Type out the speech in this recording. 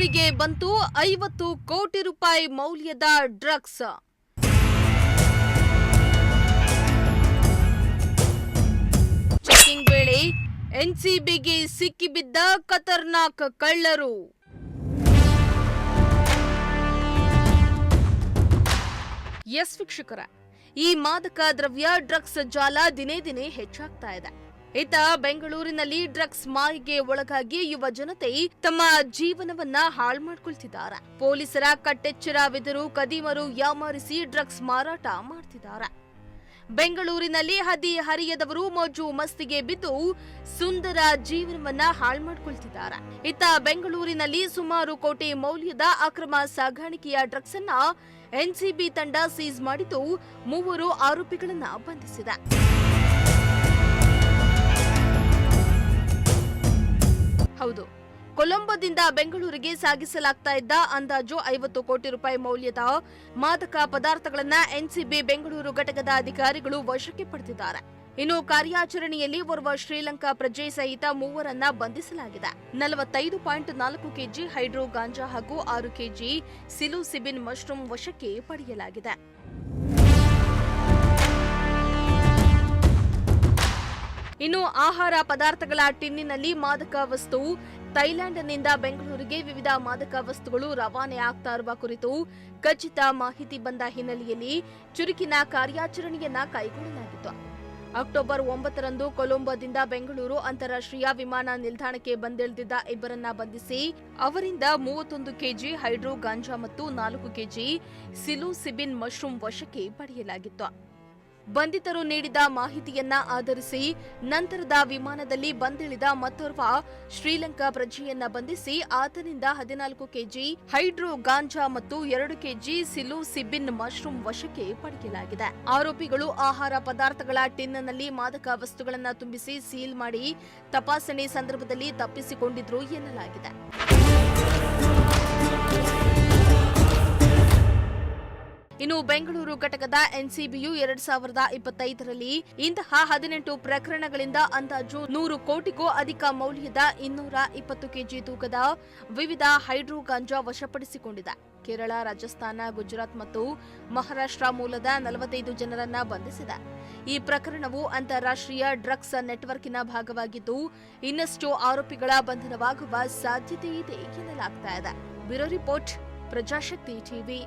ಬೆಂಗಳೂರಿಗೆ ಬಂತು 50 ಕೋಟಿ ರೂಪಾಯಿ ಮೌಲ್ಯದ ಡ್ರಗ್ಸ್. ಚೆಕಿಂಗ್ ವೇಳೆ ಎನ್ಸಿಬಿಗೆ ಸಿಕ್ಕಿಬಿದ್ದ ಖತರ್ನಾಕ್ ಕಳ್ಳರು. ಎಸ್ ವೀಕ್ಷಕರ, ಈ ಮಾದಕ ದ್ರವ್ಯ ಡ್ರಗ್ಸ್ ಜಾಲ ದಿನೇ ದಿನೇ ಹೆಚ್ಚಾಗ್ತಾ ಇದೆ. ಇತ್ತ ಬೆಂಗಳೂರಿನಲ್ಲಿ ಡ್ರಗ್ಸ್ ಮಾಯಿಗೆ ಒಳಗಾಗಿ ಯುವ ಜನತೆ ತಮ್ಮ ಜೀವನವನ್ನ ಹಾಳು ಮಾಡ್ಕೊಳ್ತಿದ್ದಾರೆ. ಪೊಲೀಸರ ಕಟ್ಟೆಚ್ಚರವಿದ್ದರೂ ಕದೀಮರು ಯಾಮಾರಿಸಿ ಡ್ರಗ್ಸ್ ಮಾರಾಟ ಮಾಡ್ತಿದ್ದಾರೆ. ಬೆಂಗಳೂರಿನಲ್ಲಿ ಹದಿ ಹರಿಯದವರು ಮೋಜು ಮಸ್ತಿಗೆ ಬಿದ್ದು ಸುಂದರ ಜೀವನವನ್ನ ಹಾಳು ಮಾಡ್ಕೊಳ್ತಿದ್ದಾರೆ. ಇತ್ತ ಬೆಂಗಳೂರಿನಲ್ಲಿ ಸುಮಾರು ಕೋಟಿ ಮೌಲ್ಯದ ಅಕ್ರಮ ಸಾಗಾಣಿಕೆಯ ಡ್ರಗ್ಸ್ ಅನ್ನ ಎನ್ಸಿಬಿ ತಂಡ ಸೀಸ್ ಮಾಡಿದ್ದು 3 ಆರೋಪಿಗಳನ್ನ ಬಂಧಿಸಿದೆ. ಹೌದು, ಕೊಲಂಬೋದಿಂದ ಬೆಂಗಳೂರಿಗೆ ಸಾಗಿಸಲಾಗ್ತಾ ಇದ್ದ ಅಂದಾಜು 50 ಕೋಟಿ ರೂಪಾಯಿ ಮೌಲ್ಯದ ಮಾದಕ ಪದಾರ್ಥಗಳನ್ನ ಎನ್ಸಿಬಿ ಬೆಂಗಳೂರು ಘಟಕದ ಅಧಿಕಾರಿಗಳು ವಶಕ್ಕೆ ಪಡೆದಿದ್ದಾರೆ. ಇನ್ನು ಕಾರ್ಯಾಚರಣೆಯಲ್ಲಿ ಓರ್ವ ಶ್ರೀಲಂಕಾ ಪ್ರಜೆ ಸಹಿತ 3ರನ್ನ ಬಂಧಿಸಲಾಗಿದೆ. 45.4 ಕೆಜಿ ಹೈಡ್ರೋ ಗಾಂಜಾ ಹಾಗೂ 6 ಕೆಜಿ ಸಿಲುಸಿಬಿನ್ ಮಶ್ರೂಮ್ ವಶಕ್ಕೆ ಪಡೆಯಲಾಗಿದೆ. ಇನ್ನು ಆಹಾರ ಪದಾರ್ಥಗಳ ಟಿನ್ನಿನಲ್ಲಿ ಮಾದಕ ವಸ್ತು ಥೈಲ್ಯಾಂಡ್ನಿಂದ ಬೆಂಗಳೂರಿಗೆ ವಿವಿಧ ಮಾದಕ ವಸ್ತುಗಳು ರವಾನೆ ಆಗ್ತಾ ಇರುವ ಕುರಿತು ಖಚಿತ ಮಾಹಿತಿ ಬಂದ ಹಿನ್ನೆಲೆಯಲ್ಲಿ ಚುರುಕಿನ ಕಾರ್ಯಾಚರಣೆಯನ್ನ ಕೈಗೊಳ್ಳಲಾಗಿತ್ತು. ಅಕ್ಟೋಬರ್ 9ರಂದು ಕೊಲಂಬೋದಿಂದ ಬೆಂಗಳೂರು ಅಂತಾರಾಷ್ಟ್ರೀಯ ವಿಮಾನ ನಿಲ್ದಾಣಕ್ಕೆ ಬಂದಿಳಿದಿದ್ದ ಇಬ್ಬರನ್ನ ಬಂಧಿಸಿ ಅವರಿಂದ 31 ಕೆಜಿ ಹೈಡ್ರೋ ಗಾಂಜಾ ಮತ್ತು 4 ಕೆಜಿ ಸಿಲುಸಿಬಿನ್ ಮಶ್ರೂಮ್ ವಶಕ್ಕೆ ಪಡೆಯಲಾಗಿತ್ತು. ಬಂಧಿತರು ನೀಡಿದ ಮಾಹಿತಿಯನ್ನ ಆಧರಿಸಿ ನಂತರದ ವಿಮಾನದಲ್ಲಿ ಬಂದಿಳಿದ ಮತ್ತೋರ್ವ ಶ್ರೀಲಂಕಾ ಪ್ರಜೆಯನ್ನ ಬಂಧಿಸಿ ಆತನಿಂದ 14 ಕೆಜಿ ಹೈಡ್ರೋ ಗಾಂಜಾ ಮತ್ತು 2 ಕೆಜಿ ಸಿಲುಸಿಬಿನ್ ಮಶ್ರೂಮ್ ವಶಕ್ಕೆ ಪಡೆಯಲಾಗಿದೆ. ಆರೋಪಿಗಳು ಆಹಾರ ಪದಾರ್ಥಗಳ ಟಿನ್ನಲ್ಲಿ ಮಾದಕ ವಸ್ತುಗಳನ್ನು ತುಂಬಿಸಿ ಸೀಲ್ ಮಾಡಿ ತಪಾಸಣೆ ಸಂದರ್ಭದಲ್ಲಿ ತಪ್ಪಿಸಿಕೊಂಡಿದ್ರು ಎನ್ನಲಾಗಿದೆ. ಇನ್ನು ಬೆಂಗಳೂರು ಘಟಕದ ಎನ್ಸಿಬಿಯು 2025ರಲ್ಲಿ ಇಂತಹ 18 ಪ್ರಕರಣಗಳಿಂದ ಅಂದಾಜು 100 ಕೋಟಿಗೂ ಅಧಿಕ ಮೌಲ್ಯದ 220 ಕೆಜಿ ತೂಕದ ವಿವಿಧ ಹೈಡ್ರೋ ಗಾಂಜಾ ವಶಪಡಿಸಿಕೊಂಡಿದೆ. ಕೇರಳ, ರಾಜಸ್ಥಾನ, ಗುಜರಾತ್ ಮತ್ತು ಮಹಾರಾಷ್ಟ್ರ ಮೂಲದ 45 ಜನರನ್ನ ಬಂಧಿಸಿದೆ. ಈ ಪ್ರಕರಣವು ಅಂತಾರಾಷ್ಟ್ರೀಯ ಡ್ರಗ್ಸ್ ನೆಟ್ವರ್ಕಿನ ಭಾಗವಾಗಿದ್ದು ಇನ್ನಷ್ಟು ಆರೋಪಿಗಳ ಬಂಧನವಾಗುವ ಸಾಧ್ಯತೆ ಇದೆ ಎನ್ನಲಾಗ್ತಾ ಇದೆ. Bureau report, Prajashakti TV.